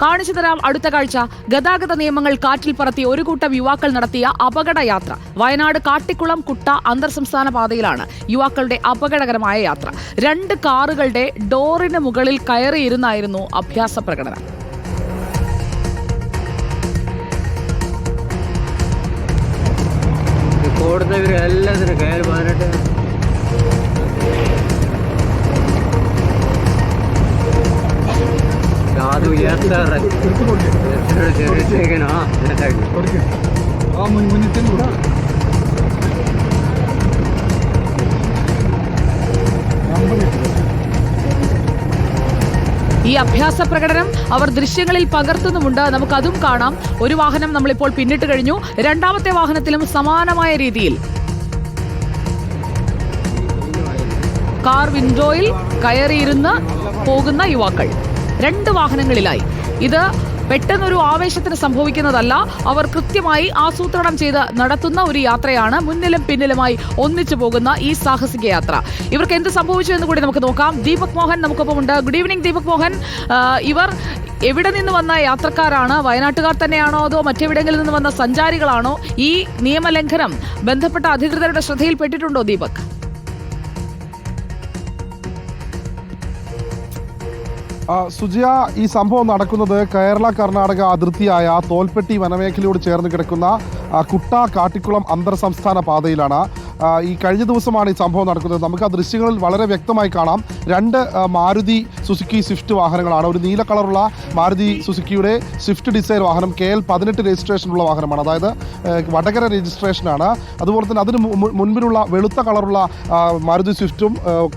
കാണിച്ചു തരാം അടുത്ത കാഴ്ച. ഗതാഗത നിയമങ്ങൾ കാറ്റിൽ പറത്തി ഒരു കൂട്ടം യുവാക്കൾ നടത്തിയ അപകട യാത്ര. വയനാട് കാട്ടിക്കുളം കുട്ട അന്തർ സംസ്ഥാന പാതയിലാണ് യുവാക്കളുടെ അപകടകരമായ യാത്ര. 2 കാറുകളുടെ ഡോറിന് മുകളിൽ കയറിയിരുന്നായിരുന്നു അഭ്യാസ പ്രകടനം. ഈ അഭ്യാസ പ്രകടനം അവർ ദൃശ്യങ്ങളിൽ പകർത്തുന്നുമുണ്ട്. നമുക്കതും കാണാം. ഒരു വാഹനം നമ്മളിപ്പോൾ പിന്നിട്ട് കഴിഞ്ഞു. രണ്ടാമത്തെ വാഹനത്തിലും സമാനമായ രീതിയിൽ കാർ വിൻഡോയിൽ കയറിയിരുന്ന് പോകുന്ന യുവാക്കൾ 2 വാഹനങ്ങളിലായി. ഇത് പെട്ടെന്നൊരു ആവേശത്തിന് സംഭവിക്കുന്നതല്ല. അവർ കൃത്യമായി ആസൂത്രണം ചെയ്ത് നടത്തുന്ന ഒരു യാത്രയാണ്. മുന്നിലും പിന്നിലുമായി ഒന്നിച്ചു പോകുന്ന ഈ സാഹസിക യാത്ര. ഇവർക്ക് എന്ത് സംഭവിച്ചു എന്ന് കൂടി നമുക്ക് നോക്കാം. ദീപക് മോഹൻ നമുക്കൊപ്പമുണ്ട്. Good evening Deepak Mohan. ഇവർ എവിടെ നിന്ന് വന്ന യാത്രക്കാരാണ്? വയനാട്ടുകാർ തന്നെയാണോ അതോ മറ്റെവിടെയെങ്കിലും നിന്ന് വന്ന സഞ്ചാരികളാണോ? ഈ നിയമലംഘനം ബന്ധപ്പെട്ട അധികൃതരുടെ ശ്രദ്ധയിൽപ്പെട്ടിട്ടുണ്ടോ ദീപക്? സുജിയ, ഈ സംഭവം നടക്കുന്നത് കേരള കർണാടക അതിർത്തിയായ തോൽപ്പെട്ടി വനമേഖലയോട് ചേർന്ന് കിടക്കുന്ന കുട്ട കാട്ടിക്കുളം അന്തർ സംസ്ഥാന പാതയിലാണ്. ഈ കഴിഞ്ഞ ദിവസമാണ് ഈ സംഭവം നടക്കുന്നത്. നമുക്ക് ആ ദൃശ്യങ്ങളിൽ വളരെ വ്യക്തമായി കാണാം. 2 മാരുതി സുസുക്കി സ്വിഫ്റ്റ് വാഹനങ്ങളാണ്. ഒരു നീല കളറുള്ള മാരുതി സുസുക്കിയുടെ സ്വിഫ്റ്റ് ഡിസൈർ വാഹനം KL 18 രജിസ്ട്രേഷനുള്ള വാഹനമാണ്. അതായത് വടകര രജിസ്ട്രേഷനാണ്. അതുപോലെ തന്നെ അതിന് മുൻപിലുള്ള വെളുത്ത കളറുള്ള മാരുതി സ്വിഫ്റ്റും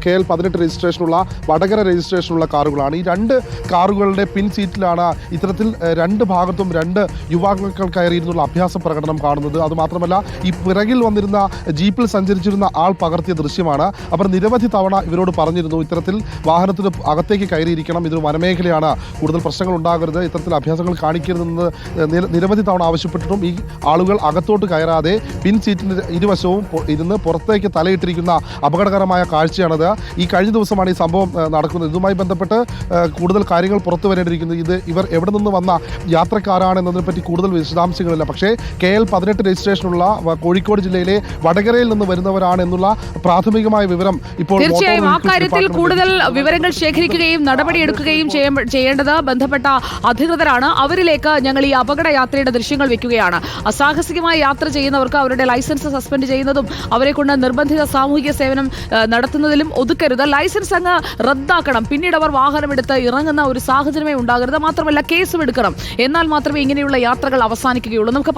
KL 18 രജിസ്ട്രേഷനുള്ള വടകര രജിസ്ട്രേഷനുള്ള കാറുകളാണ്. ഈ 2 കാറുകളുടെ പിൻ സീറ്റിലാണ് ഇത്തരത്തിൽ 2 ഭാഗത്തും 2 യുവാക്കൾ കയറിയിരുന്നുള്ള അഭ്യാസ പ്രകടനം കാണുന്നത്. അതുമാത്രമല്ല, ഈ പിറകിൽ വന്നിരുന്ന ജീപ്പിൽ സഞ്ചരിച്ചിരുന്ന ആൾ പകർത്തിയ ദൃശ്യമാണ്. അവർ നിരവധി തവണ ഇവരോട് പറഞ്ഞിരുന്നു, ഇത്തരത്തിൽ വാഹനത്തിന് അകത്തേക്ക് കയറിയിരിക്കണം, ഇതൊരു വനമേഖലയാണ്, കൂടുതൽ പ്രശ്നങ്ങൾ ഉണ്ടാകരുത്, ഇത്തരത്തിൽ അഭ്യാസങ്ങൾ കാണിക്കരുതെന്ന് നിരവധി തവണ ആവശ്യപ്പെട്ടിട്ടും ഈ ആളുകൾ അകത്തോട്ട് കയറാതെ പിൻ സീറ്റിന് ഇരുവശവും ഇരുന്ന് പുറത്തേക്ക് തലയിട്ടിരിക്കുന്ന അപകടകരമായ കാഴ്ചയാണത്. ഈ കഴിഞ്ഞ ദിവസമാണ് ഈ സംഭവം നടക്കുന്നത്. ഇതുമായി ബന്ധപ്പെട്ട് കൂടുതൽ കാര്യങ്ങൾ പുറത്തു വരേണ്ടിയിരിക്കുന്നത്. ഇവർ എവിടെ നിന്ന് വന്ന യാത്രക്കാരാണ് എന്നതിനെപ്പറ്റി കൂടുതൽ വിശദാംശങ്ങളില്ല. പക്ഷേ KL 18 രജിസ്ട്രേഷനുള്ള കോഴിക്കോട് ജില്ലയിലെ വടകരയിൽ നിന്ന് വരുന്നവരാണ് എന്നുള്ള പ്രാഥമികമായ വിവരം ഇപ്പോൾ തീർച്ചയായും ആ കാര്യത്തിൽ കൂടുതൽ വിവരങ്ങൾ ശേഖരിക്കുകയും നടപടിയെടുക്കുകയും ചെയ്യേണ്ടത് ബന്ധപ്പെട്ട അധികൃതരാണ്. അവരിലേക്ക് ഞങ്ങൾ ഈ അപകട യാത്രയുടെ ദൃശ്യങ്ങൾ വെക്കുകയാണ്. അസാഹസികമായ യാത്ര ചെയ്യുന്നവർക്ക് അവരുടെ ലൈസൻസ് സസ്പെൻഡ് ചെയ്യുന്നതും അവരെ കൊണ്ട് നിർബന്ധിത സാമൂഹിക സേവനം നടത്തുന്നതിലും ഒതുക്കരുത്. ലൈസൻസ് അങ്ങ് റദ്ദാക്കണം. പിന്നീട് അവർ വാഹനമെടുത്ത് ഇറങ്ങുന്ന ഒരു സാഹചര്യമേ ഉണ്ടാകരുത്. മാത്രമല്ല കേസും എടുക്കണം. എന്നാൽ മാത്രമേ ഇങ്ങനെയുള്ള യാത്രകൾ അവസാനിക്കുകയുള്ളൂ. നമുക്ക്